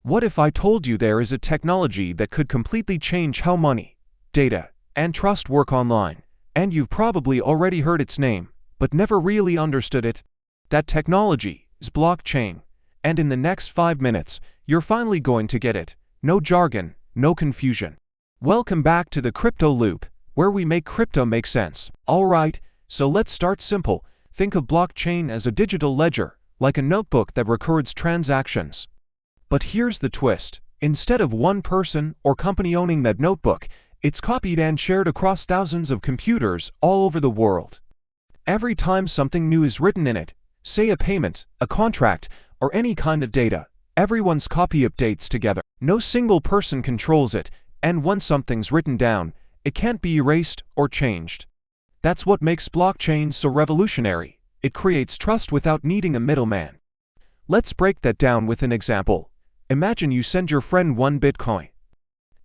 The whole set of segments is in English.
What if I told you there is a technology that could completely change how money, data, and trust work online, and you've probably already heard its name, but never really understood it? That technology is blockchain, and in the next 5 minutes, you're finally going to get it. No jargon, no confusion. Welcome back to the Crypto Loop, where we make crypto make sense. Alright, so let's start simple. Think of blockchain as a digital ledger, like a notebook that records transactions. But here's the twist. Instead of one person or company owning that notebook, it's copied and shared across thousands of computers all over the world. Every time something new is written in it, say a payment, a contract, or any kind of data, everyone's copy updates together. No single person controls it, and once something's written down, it can't be erased or changed. That's what makes blockchain so revolutionary. It creates trust without needing a middleman. Let's break that down with an example. Imagine you send your friend 1 Bitcoin.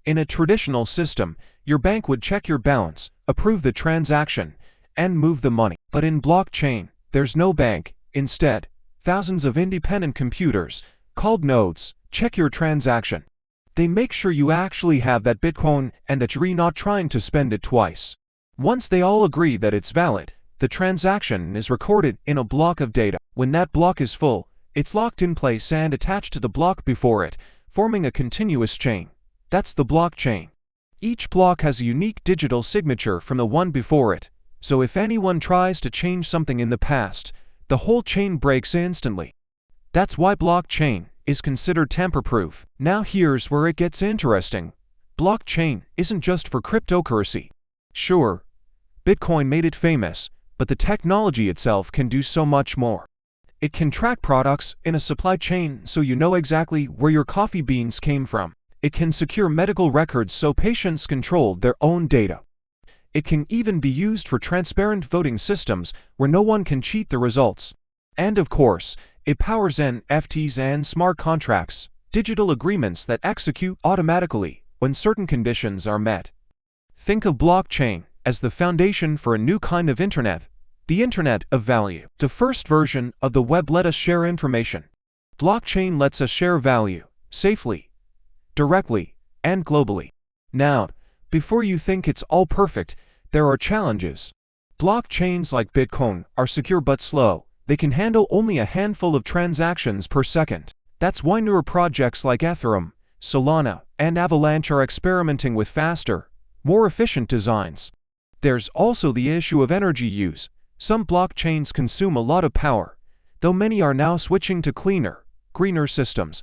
In a traditional system, your bank would check your balance, approve the transaction, and move the money. But in blockchain, there's no bank. Instead, thousands of independent computers, called nodes, check your transaction. They make sure you actually have that Bitcoin and that you're not trying to spend it twice. Once they all agree that it's valid, the transaction is recorded in a block of data. When that block is full, it's locked in place and attached to the block before it, forming a continuous chain. That's the blockchain. Each block has a unique digital signature from the one before it, so if anyone tries to change something in the past, the whole chain breaks instantly. That's why blockchain is considered tamper-proof. Now here's where it gets interesting. Blockchain isn't just for cryptocurrency. Sure, Bitcoin made it famous, but the technology itself can do so much more. It can track products in a supply chain so you know exactly where your coffee beans came from. It can secure medical records so patients control their own data. It can even be used for transparent voting systems where no one can cheat the results. And of course, it powers NFTs and smart contracts, digital agreements that execute automatically when certain conditions are met. Think of blockchain as the foundation for a new kind of internet, the Internet of Value. The first version of the web let us share information. Blockchain lets us share value, safely, directly, and globally. Now, before you think it's all perfect, there are challenges. Blockchains like Bitcoin are secure but slow. They can handle only a handful of transactions per second. That's why newer projects like Ethereum, Solana, and Avalanche are experimenting with faster, more efficient designs. There's also the issue of energy use. Some blockchains consume a lot of power, though many are now switching to cleaner, greener systems.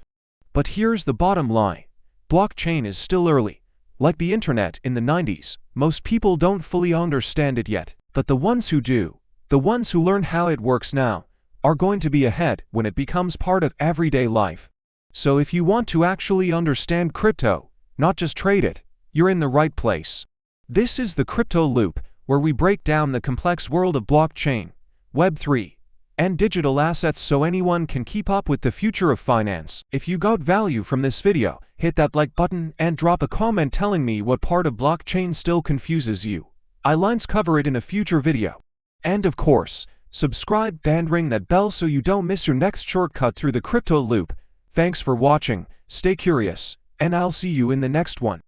But here's the bottom line. Blockchain is still early. Like the internet in the 90s, most people don't fully understand it yet. But the ones who do, the ones who learn how it works now, are going to be ahead when it becomes part of everyday life. So if you want to actually understand crypto, not just trade it, you're in the right place. This is the Crypto Loop, where we break down the complex world of blockchain, Web3, and digital assets so anyone can keep up with the future of finance. If you got value from this video, hit that like button and drop a comment telling me what part of blockchain still confuses you. I'll cover it in a future video. And of course, subscribe and ring that bell so you don't miss your next shortcut through the Crypto Loop. Thanks for watching, stay curious, and I'll see you in the next one.